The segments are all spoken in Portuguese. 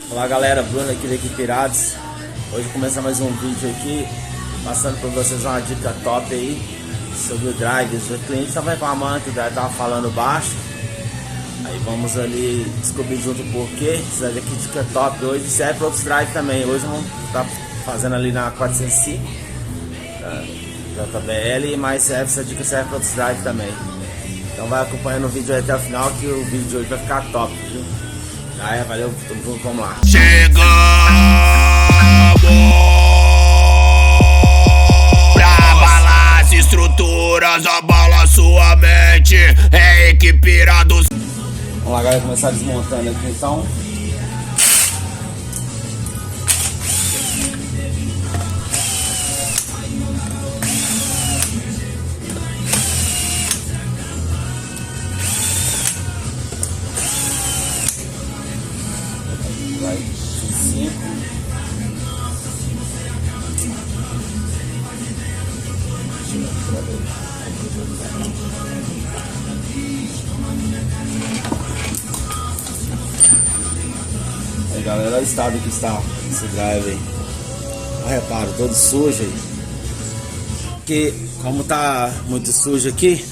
Olá galera, Bruno aqui da Equipe Piratas. Hoje começa mais um vídeo aqui, passando para vocês uma dica top aí sobre o drive. O cliente estava reclamando que o drive estava falando baixo. Aí vamos ali descobrir junto o porquê. Você vai ver que dica top hoje, serve para outros drive também. Hoje vamos estar fazendo ali na 405 JBL, mas essa dica serve para outros drive também. Então vai acompanhando o vídeo aí até o final, que o vídeo de hoje vai ficar top, viu? Aí, valeu, vamos lá. Chegamos pra abalar as estruturas, abala sua mente, é Equipe Piratas. Vamos lá, galera, começar desmontando aqui então. Vai 5. Aí galera, olha o estado que está esse drive aí. Olha, reparo, todo sujo aí. Porque como tá muito sujo aqui,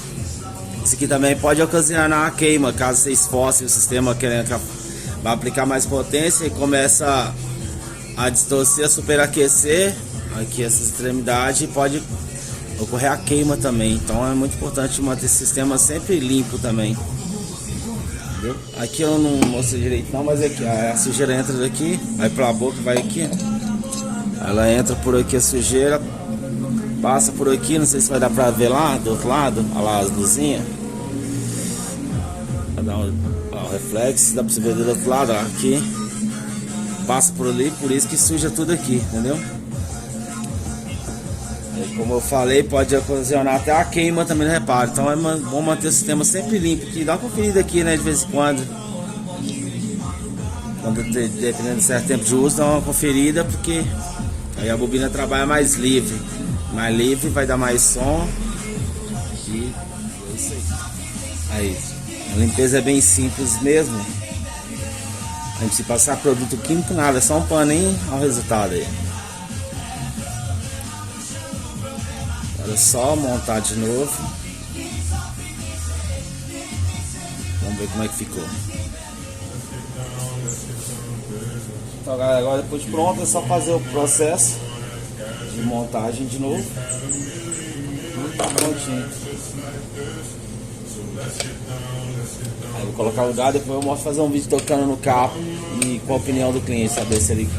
isso aqui também pode ocasionar uma queima, caso você esforce o sistema querendo vai aplicar mais potência e começa a distorcer, a superaquecer aqui essa extremidade, pode ocorrer a queima também. Então é muito importante manter esse sistema sempre limpo também. Entendeu? Aqui eu não mostrei direito não, mas aqui a sujeira entra daqui, vai pra boca, vai aqui, ela entra por aqui a sujeira, passa por aqui, não sei se vai dar pra ver lá do outro lado, olha lá as luzinhas, vai dar o reflexo, dá pra você ver do outro lado, ó, aqui passa por ali, por isso que suja tudo aqui, entendeu? E como eu falei, pode ocasionar até a queima também no reparo. Então é bom manter o sistema sempre limpo, que dá uma conferida aqui, né, de vez em quando, dependendo de certo tempo de uso, dá uma conferida, porque aí a bobina trabalha mais livre, vai dar mais som. E é isso aí. A limpeza é bem simples mesmo. A gente se passar produto químico, nada, é só um paninho, olha o resultado aí. Agora é só montar de novo. Vamos ver como é que ficou. Então galera, agora depois de pronto é só fazer o processo de montagem de novo. E tá prontinho. Aí vou colocar o lugar, depois eu mostro fazer um vídeo tocando no carro e com a opinião do cliente, saber se ele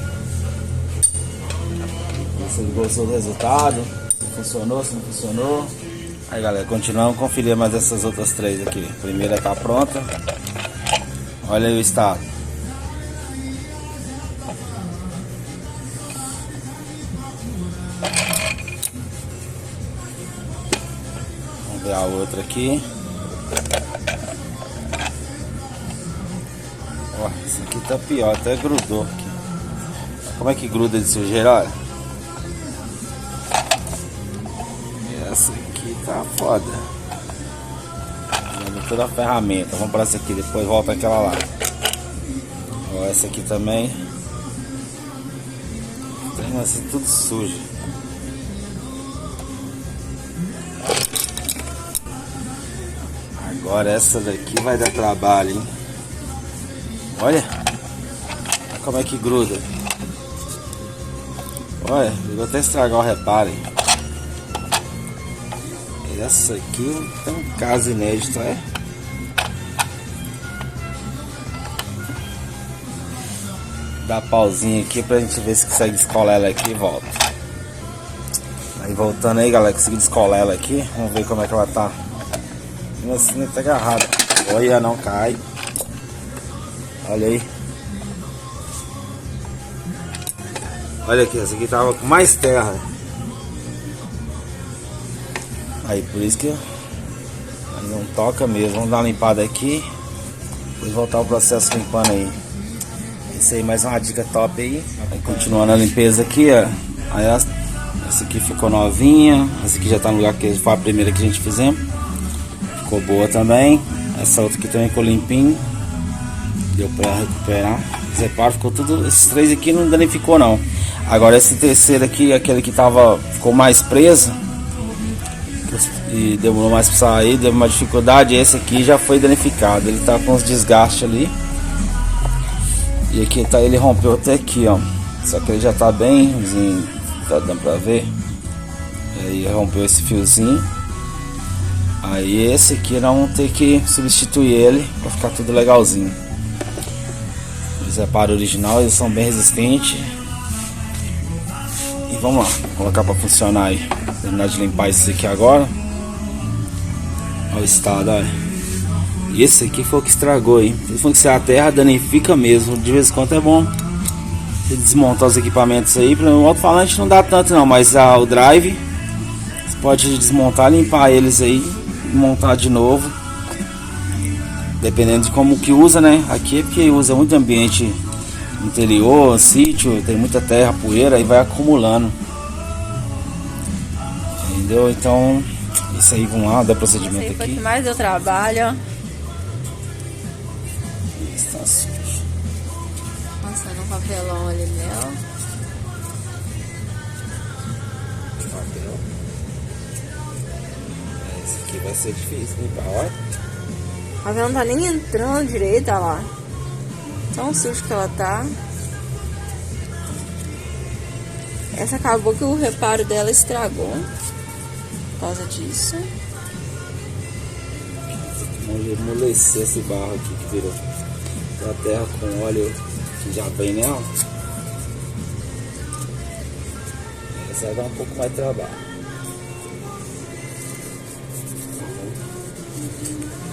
gostou do resultado, se funcionou, se não funcionou. Aí galera, continuamos a conferir mais essas outras três aqui. A primeira tá pronta. Olha aí o estado. Vamos ver a outra aqui. Ó, esse aqui tá pior, até grudou aqui. Como é que gruda de sujeira, olha. Essa aqui tá foda. Toda a ferramenta. Vamos para essa aqui, depois volta aquela lá. Ó, essa aqui também. Tem essa tudo sujo. Agora essa daqui vai dar trabalho, hein? Olha como é que gruda. Olha, eu vou até estragar o reparo, hein? Essa aqui tem um caso inédito, é? Dá pauzinho aqui pra gente ver se consegue descolar ela aqui e volta. Aí voltando aí, galera, consegui descolar ela aqui. Vamos ver como é que ela tá. Assim tá agarrada. Olha, não cai. Olha aí. Olha aqui, essa aqui tava com mais terra. Aí por isso que não toca mesmo. Vamos dar uma limpada aqui, depois voltar o processo limpando aí. Isso aí, mais uma dica top aí. Aí continuando a limpeza aqui, ó. Aí essa aqui ficou novinha. Essa aqui já tá no lugar que foi a primeira que a gente fizemos. Ficou boa também. Essa outra aqui também ficou limpinho. Deu pra recuperar. Os reparos ficou tudo. Esses 3 aqui não danificou não. Agora esse terceiro aqui, aquele que ficou mais preso e demorou mais pra sair, deu uma dificuldade. Esse aqui já foi danificado. Ele tá com uns desgastes ali. E aqui tá, ele rompeu até aqui, ó. Só que ele já tá bem, tá dando pra ver. Aí rompeu esse fiozinho. Aí esse aqui nós vamos ter que substituir ele pra ficar tudo legalzinho. Os reparos original, eles são bem resistentes. E vamos lá, colocar pra funcionar aí. Terminar de limpar isso aqui agora. Olha o estado, olha. E esse aqui foi o que estragou aí. Se for que se a terra danifica mesmo. De vez em quando é bom você desmontar os equipamentos aí. O alto-falante não dá tanto não, mas o drive você pode desmontar, limpar eles aí e montar de novo. Dependendo de como que usa, né? Aqui é porque usa muito ambiente interior, sítio, tem muita terra, poeira, aí vai acumulando. Entendeu? Então, isso aí, vamos lá, dá procedimento aqui. Esse aí foi que mais deu trabalho, ó. Está sujo. Passando um papelão ali nela. Papel. Esse aqui vai ser difícil limpar, olha. A vela não tá nem entrando direito, olha lá. Tão sujo que ela tá. Essa acabou que o reparo dela estragou por causa disso. Amolecer esse barro aqui que virou da terra com óleo que já vem nela. Essa vai dar um pouco mais de trabalho.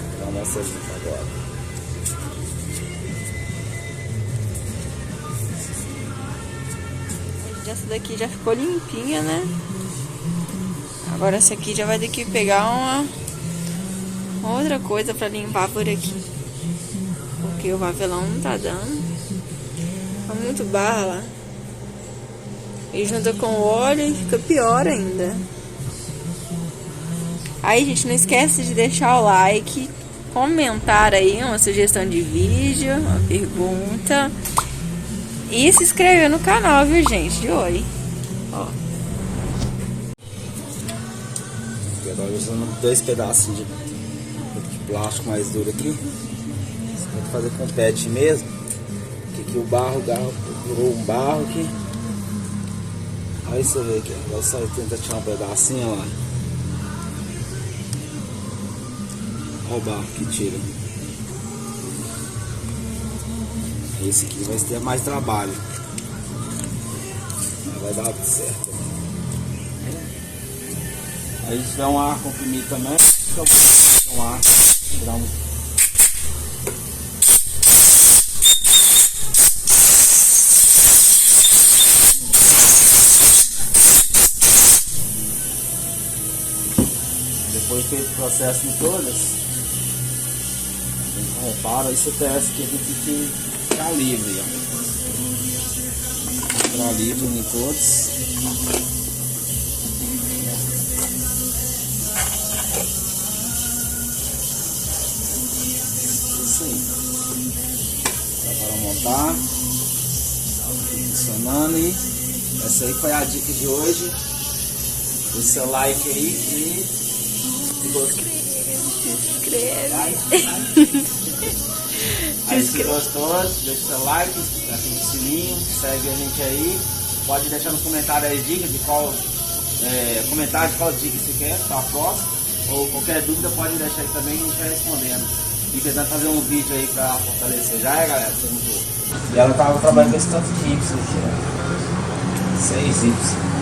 Vou dar uma massagem agora. Essa daqui já ficou limpinha, né? Agora essa aqui já vai ter que pegar uma outra coisa pra limpar por aqui. Porque o papelão não tá dando. Tá muito barra lá. E junta com o óleo e fica pior ainda. Aí, gente, não esquece de deixar o like, comentar aí uma sugestão de vídeo, uma pergunta. E se inscrever no canal, viu, gente? De oi. Ó. Agora usando 2 pedaços de plástico mais duro aqui. Você pode fazer com pet mesmo. Que aqui o barro virou um barro aqui. Aí você vê aqui, agora só tenta tirar um pedacinho, ó lá. Olha o barro que tira. Esse aqui vai ter mais trabalho. Vai dar certo. Aí a gente dá um ar comprimido também. Um ar. Dá um... Depois feito o processo em todas, a gente repara esse teste que a gente tem que ficar livre, ó. Ficar livre em todos. Isso aí. Agora montar. Funcionando e essa aí foi a dica de hoje. Deixe seu like aí e Se inscreve. Aí se gostou, deixa seu like, ativa o sininho, segue a gente aí. Pode deixar no comentário aí dicas de qual comentário de qual dica você quer para a próxima. Ou qualquer dúvida pode deixar aí também que a gente vai respondendo. E tentando fazer um vídeo aí para fortalecer. Já é, galera? E ela tava trabalhando com esse tanto de Y aqui, ó. 6 Y.